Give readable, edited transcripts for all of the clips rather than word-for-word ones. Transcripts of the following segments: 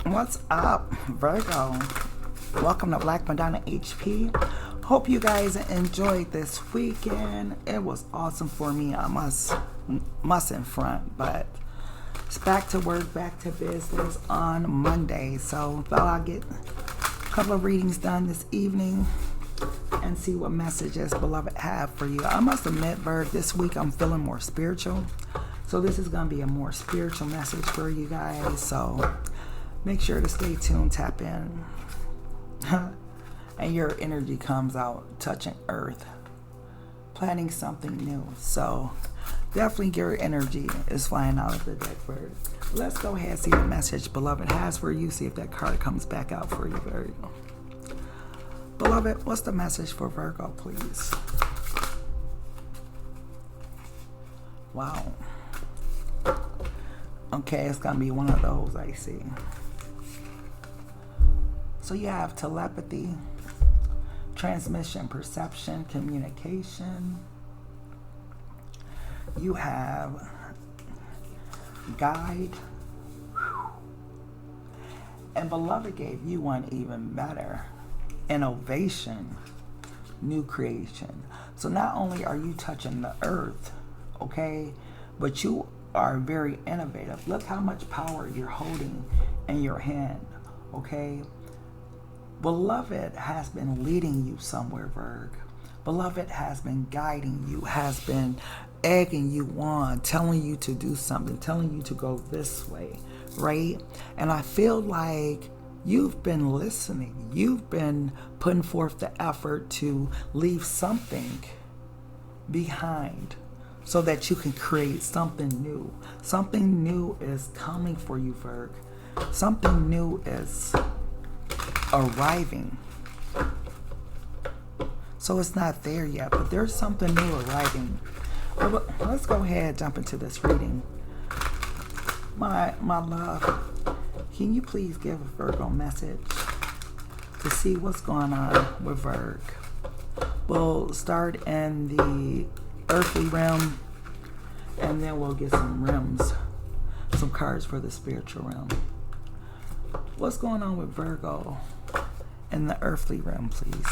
What's up, Virgo? Welcome to Black Madonna HP. Hope you guys enjoyed this weekend. It was awesome for me. I mustn't front, but it's back to work, back to business on Monday. So thought I'll get a couple of readings done this evening and see what messages beloved have for you. I must admit, Virg, this week I'm feeling more spiritual. So this is going to be a more spiritual message for you guys. So make sure to stay tuned, tap in. And your energy comes out touching earth, planning something new. So definitely your energy is flying out of the deck, Virg. Let's go ahead and see the message beloved has for you. See if that card comes back out for you, Virgo. Beloved, what's the message for Virgo, please? Wow. Okay, it's going to be one of those, I see. So you have telepathy, transmission, perception, communication. You have guide. And beloved gave you one even better. Innovation, new creation. So not only are you touching the earth, okay, but you are very innovative. Look how much power you're holding in your hand, okay? Beloved has been leading you somewhere, Virg. Beloved has been guiding you, has been egging you on, telling you to do something, telling you to go this way, right? And I feel like you've been listening. You've been putting forth the effort to leave something behind so that you can create something new. Something new is coming for you, Virg. Something new is arriving. So it's not there yet, but there's something new arriving. But let's go ahead and jump into this reading. My love, can you please give a Virgo message to see what's going on with Virg? We'll start in the earthly realm, and then we'll get some realms, some cards for the spiritual realm. What's going on with Virgo in the earthly realm, please?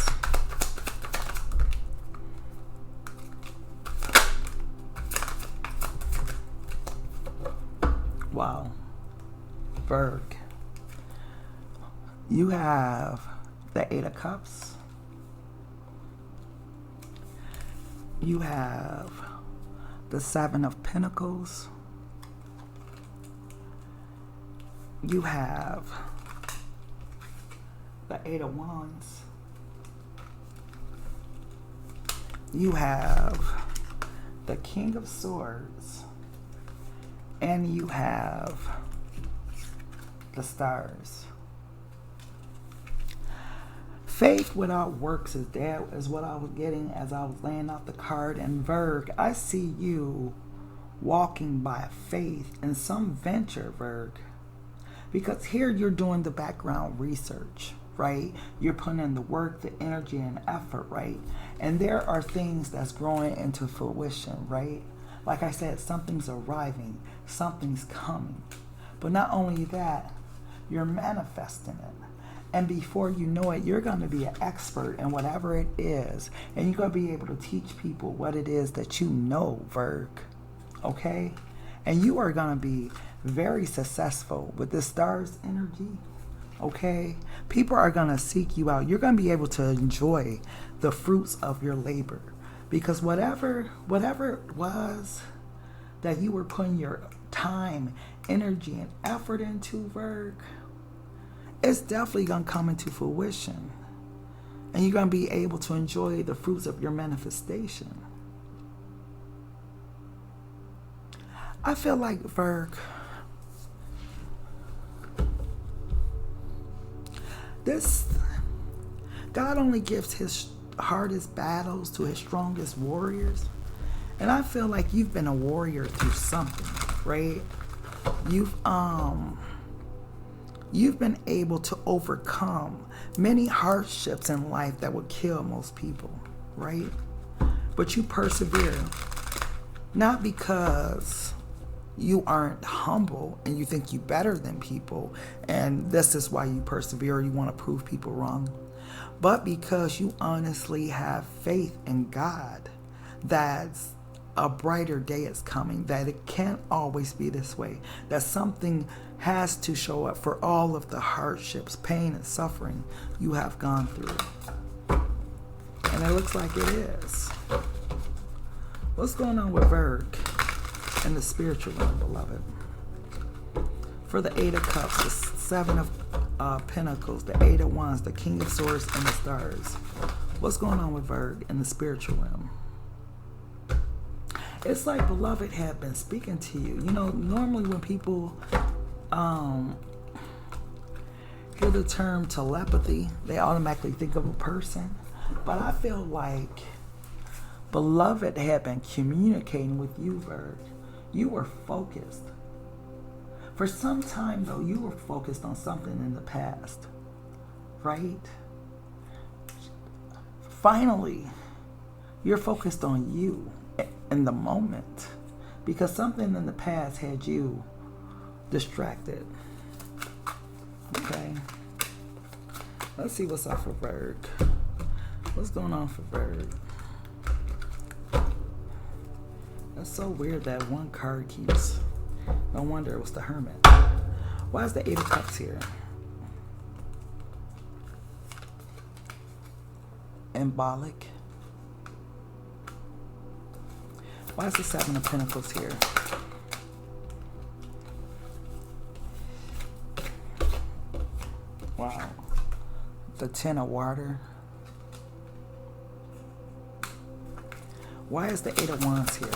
Wow. Virg. You have the Eight of Cups. You have the Seven of Pentacles. You have the Eight of Wands. You have the King of Swords. And you have the Stars. Faith without works is dead, is what I was getting as I was laying out the card. And Virg, I see you walking by faith in some venture, Virg. Because here you're doing the background research, right? You're putting in the work, the energy, and effort, right? And there are things that's growing into fruition, right? Like I said, something's arriving, something's coming. But not only that, you're manifesting it. And before you know it, you're going to be an expert in whatever it is. And you're going to be able to teach people what it is that you know, Virg. Okay? And you are going to be very successful with this Stars energy. Okay? People are going to seek you out. You're going to be able to enjoy the fruits of your labor. Because whatever it was that you were putting your time, energy, and effort into, Virg, it's definitely going to come into fruition. And you're going to be able to enjoy the fruits of your manifestation. I feel like, Virg, God only gives his hardest battles to his strongest warriors. And I feel like you've been a warrior through something, right? You've been able to overcome many hardships in life that would kill most people, right? But you persevere, not because you aren't humble and you think you better than people, and this is why you persevere. You want to prove people wrong, but because you honestly have faith in God that a brighter day is coming, that it can't always be this way, that something has to show up for all of the hardships, pain, and suffering you have gone through. And it looks like it is. What's going on with Virgo in the spiritual realm, beloved? For the Eight of Cups, the Seven of Pentacles, the Eight of Wands, the King of Swords, and the Stars. What's going on with Virgo in the spiritual realm? It's like beloved had been speaking to you. You know, normally when people hear the term telepathy, they automatically think of a person. But I feel like beloved had been communicating with you, Virgo. You were focused. For some time, though, you were focused on something in the past, right? Finally, you're focused on you in the moment, because something in the past had you distracted. Okay, let's see what's up for Virgo. What's going on for Virgo? That's so weird that one card keeps. No wonder it was the Hermit. Why is the Eight of Cups here? Embolic. Why is the Seven of Pentacles here? Wow. The Ten of Water. Why is the Eight of Wands here?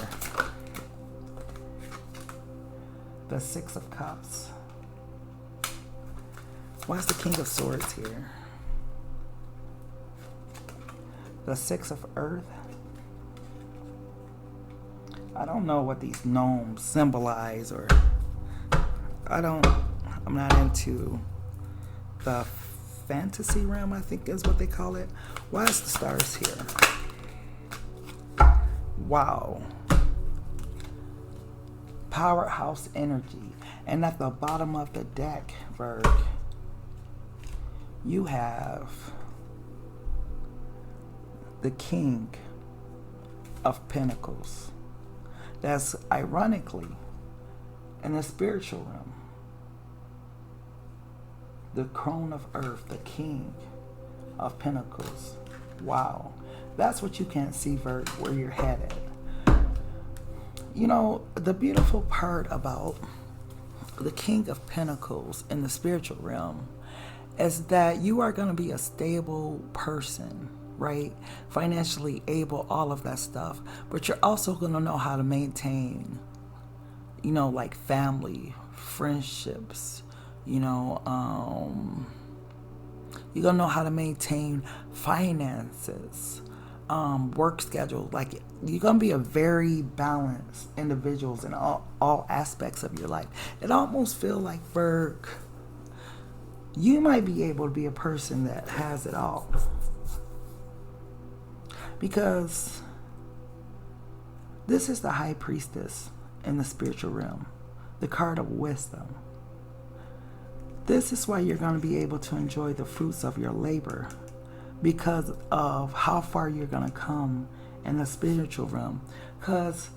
The Six of Cups. Why is the King of Swords here? The Six of Earth. I don't know what these gnomes symbolize, or I'm not into the fantasy realm, I think is what they call it. Why is the Stars here? Wow. Powerhouse energy. And at the bottom of the deck, Virgo, you have the King of Pentacles. That's ironically in the spiritual realm. The Crown of Earth, the King of Pentacles. Wow. That's what you can't see, Virgo, where you're headed. You know, the beautiful part about the King of Pentacles in the spiritual realm is that you are going to be a stable person, right? Financially able, all of that stuff. But you're also going to know how to maintain, you know, like family, friendships, you know, you're going to know how to maintain finances, work schedule. Like, you're going to be a very balanced individual in all aspects of your life. It almost feels like, Virgo, you might be able to be a person that has it all. Because this is the High Priestess in the spiritual realm, the card of wisdom. This is why you're going to be able to enjoy the fruits of your labor, because of how far you're going to come in the spiritual realm. Because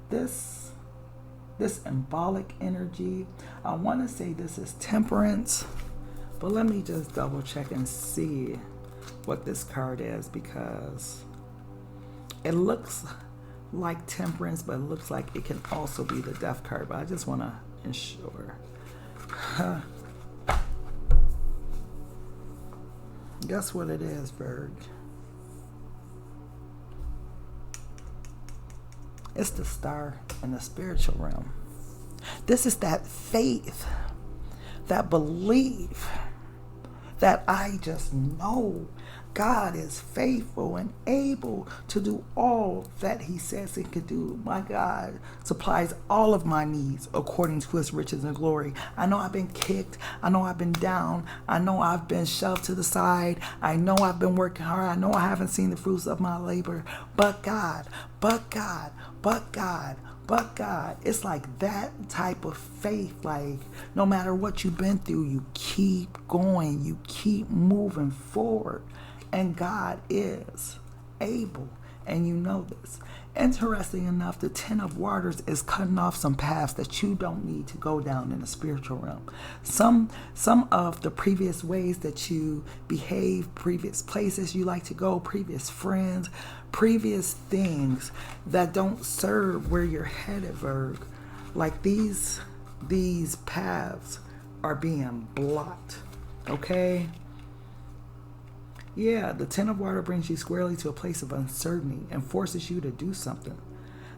this embolic energy, I want to say this is temperance, but let me just double check and see what this card is, because it looks like temperance, but it looks like it can also be the death card. But I just want to ensure. Guess what it is, Virgo? It's the Star in the spiritual realm. This is that faith, that belief, that I just know God is faithful and able to do all that he says he could do. My God supplies all of my needs according to his riches and glory. I know I've been kicked. I know I've been down. I know I've been shoved to the side. I know I've been working hard. I know I haven't seen the fruits of my labor. But God, but God, but God, but God. It's like that type of faith. Like, no matter what you've been through, you keep going, you keep moving forward. And God is able. And you know this. Interesting enough, the Ten of Waters is cutting off some paths that you don't need to go down in the spiritual realm. Some of the previous ways that you behave, previous places you like to go, previous friends, previous things that don't serve where you're headed, Virg. Like these paths are being blocked. Okay? Yeah, the Ten of Water brings you squarely to a place of uncertainty and forces you to do something.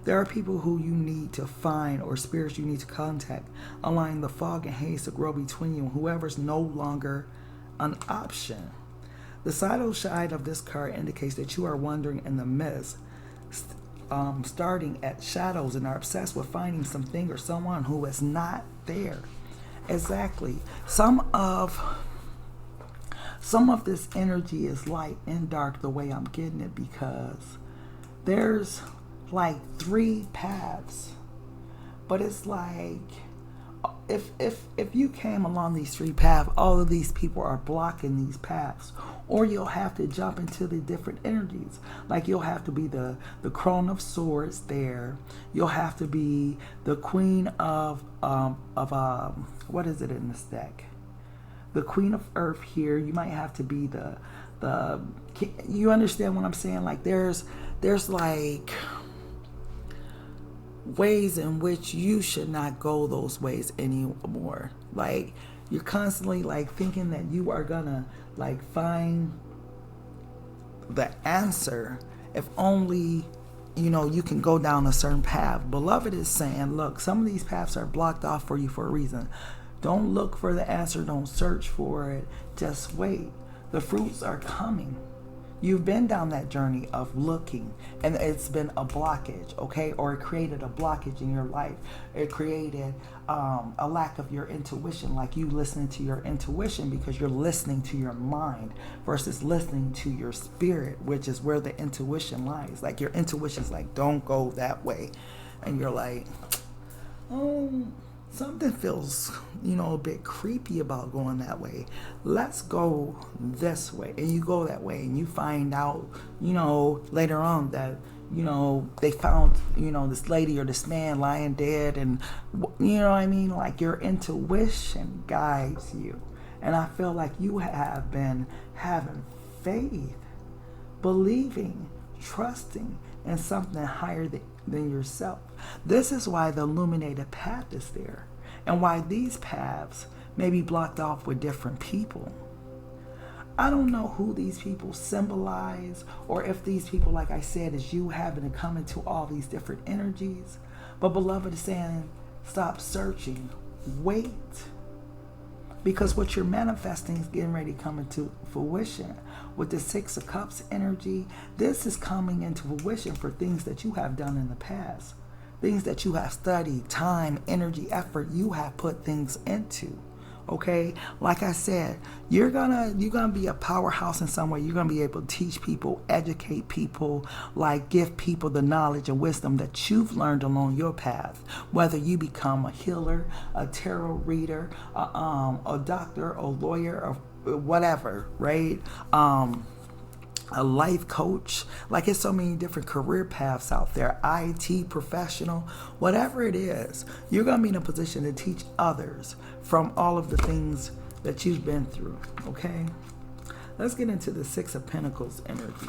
There are people who you need to find or spirits you need to contact, allowing the fog and haze to grow between you and whoever's no longer an option. The side of this card indicates that you are wandering in the mist, starting at shadows, and are obsessed with finding something or someone who is not there. Exactly. Some of this energy is light and dark the way I'm getting it, because there's like 3 paths. But it's like if you came along these 3 paths, all of these people are blocking these paths. Or you'll have to jump into the different energies. Like you'll have to be the Crone of Swords there. You'll have to be the Queen of what is it in this deck? The Queen of Earth here. You might have to be the you understand what I'm saying? Like there's like ways in which you should not go those ways anymore. Like you're constantly like thinking that you are gonna like find the answer if only you can go down a certain path. Beloved is saying, look, some of these paths are blocked off for you for a reason. Don't look for the answer. Don't search for it. Just wait. The fruits are coming. You've been down that journey of looking, and it's been a blockage, okay? Or it created a blockage in your life. It created a lack of your intuition, like you listening to your intuition because you're listening to your mind versus listening to your spirit, which is where the intuition lies. Like your intuition's like, don't go that way. And you're like, oh, something feels, a bit creepy about going that way. Let's go this way. And you go that way and you find out, later on that, they found, this lady or this man lying dead. And, you know what I mean? Like your intuition guides you. And I feel like you have been having faith, believing, trusting in something higher than yourself. This is why the illuminated path is there, and why these paths may be blocked off with different people. I don't know who these people symbolize, or if these people, like I said, is you having to come into all these different energies. But beloved is saying, stop searching, wait. Because what you're manifesting is getting ready to come into fruition. With the 6 of Cups energy, this is coming into fruition for things that you have done in the past. Things that you have studied, time, energy, effort, you have put things into. Okay? Like I said, you're gonna be a powerhouse in some way. You're gonna be able to teach people, educate people, like give people the knowledge and wisdom that you've learned along your path. Whether you become a healer, a tarot reader, a doctor, a lawyer, or whatever, right? A life coach. Like, it's so many different career paths out there. IT professional, whatever it is, you're going to be in a position to teach others from all of the things that you've been through. Okay, let's get into the 6 of Pentacles energy,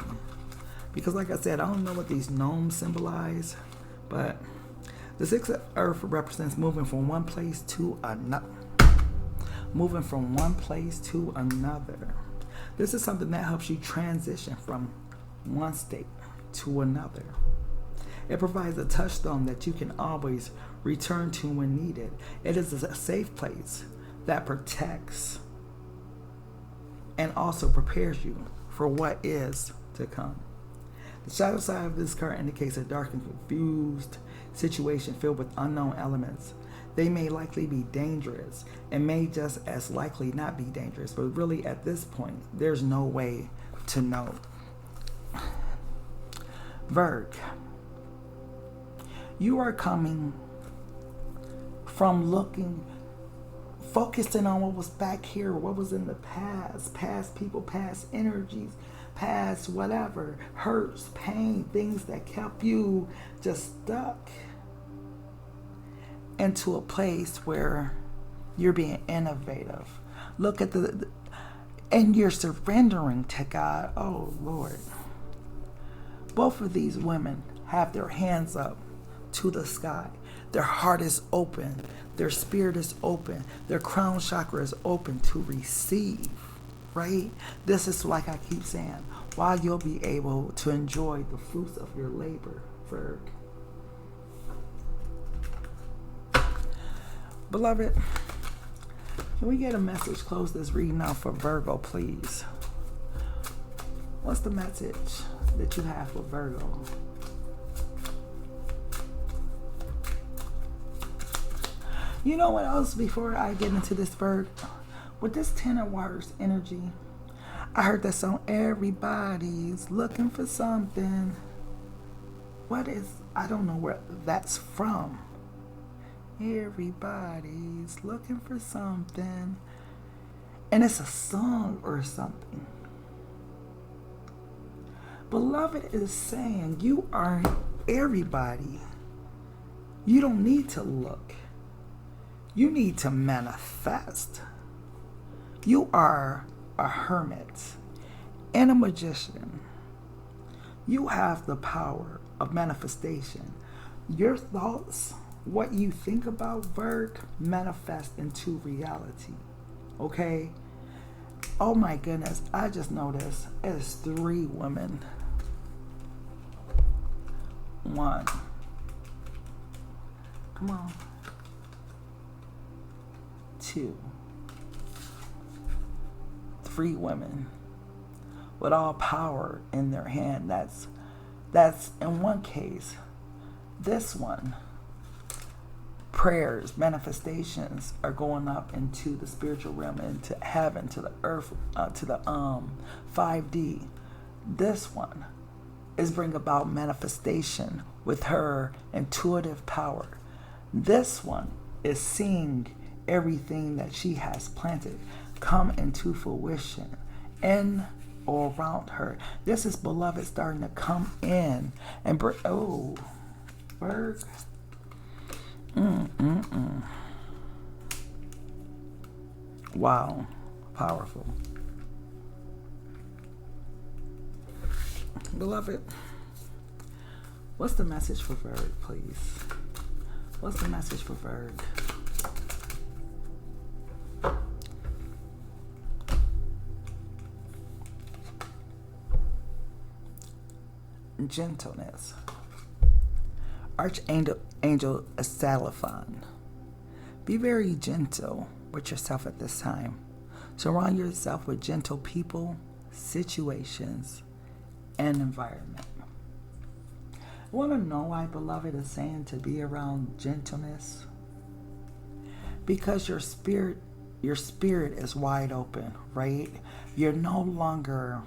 because like I said, I don't know what these gnomes symbolize, but the 6 of Earth represents moving from one place to another. Moving from one place to another. This is something that helps you transition from one state to another. It provides a touchstone that you can always return to when needed. It is a safe place that protects and also prepares you for what is to come. The shadow side of this card indicates a dark and confused situation filled with unknown elements. They may likely be dangerous and may just as likely not be dangerous, but really at this point, there's no way to know. Virg, You are coming from focusing on what was back here, what was in the past people, past energies, past whatever, hurts, pain, things that kept you just stuck into a place where you're being innovative. Look at and you're surrendering to God. Oh, Lord. Both of these women have their hands up to the sky. Their heart is open. Their spirit is open. Their crown chakra is open to receive, right? This is, like I keep saying, why you'll be able to enjoy the fruits of your labor, Virg. Beloved, can we get a message? Close this reading out for Virgo, please. What's the message that you have for Virgo? You know what else, before I get into this, Virgo? With this Ten of Waters energy, I heard that song, everybody's looking for something. What is, I don't know where that's from. Everybody's looking for something. And it's a song or something. Beloved is saying you are everybody. You don't need to look. You need to manifest. You are a hermit and a magician. You have the power of manifestation. Your thoughts, what you think about, Virg, manifest into reality. Okay? Oh my goodness, I just noticed it's 3 women. 1. Come on. 2. 3 women with all power in their hand. That's in one case. This one, prayers, manifestations are going up into the spiritual realm, into heaven, to the earth, to the 5D. This one is bring about manifestation with her intuitive power. This one is seeing everything that she has planted come into fruition in or around her. This is, beloved, starting to come in and bring, oh, Virg. Wow, powerful. Beloved, what's the message for Virg, please? What's the message for Virg? Gentleness. Archangel Asalaphon. Be very gentle with yourself at this time. Surround yourself with gentle people, situations, and environment. I want to know why, beloved, is saying to be around gentleness? Because your spirit is wide open, right? You're no longer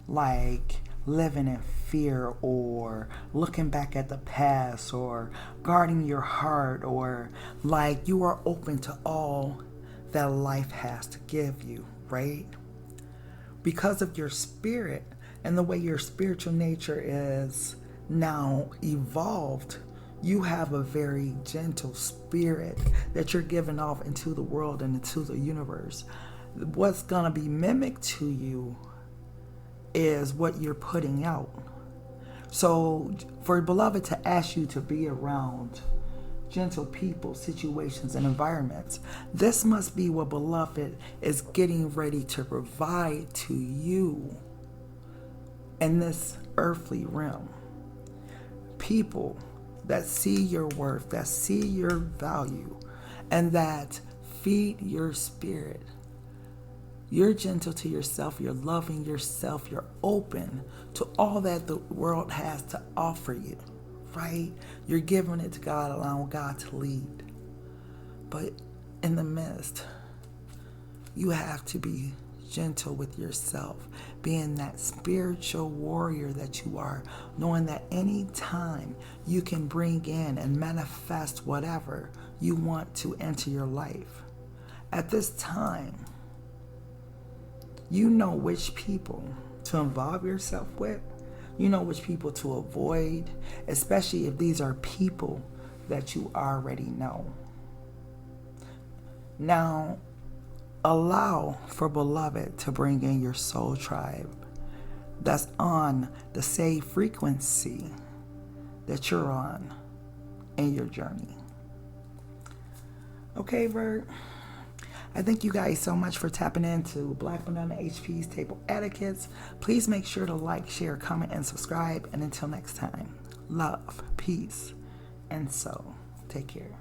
like living in fear or looking back at the past or guarding your heart, or like you are open to all that life has to give you, right? Because of your spirit and the way your spiritual nature is now evolved, you have a very gentle spirit that you're giving off into the world and into the universe. What's going to be mimicked to you is what you're putting out. So for beloved to ask you to be around gentle people, situations, and environments, this must be what beloved is getting ready to provide to you in this earthly realm. People that see your worth, that see your value, and that feed your spirit. You're gentle to yourself, you're loving yourself, you're open to all that the world has to offer you, right? You're giving it to God, allowing God to lead. But in the midst, you have to be gentle with yourself, being that spiritual warrior that you are, knowing that any time you can bring in and manifest whatever you want to enter your life. At this time, you know which people to involve yourself with. You know which people to avoid, especially if these are people that you already know. Now, allow for beloved to bring in your soul tribe that's on the same frequency that you're on in your journey. Okay, Virg. I thank you guys so much for tapping into Black Madonna HP's Table Etiquettes. Please make sure to like, share, comment, and subscribe. And until next time, love, peace, and so take care.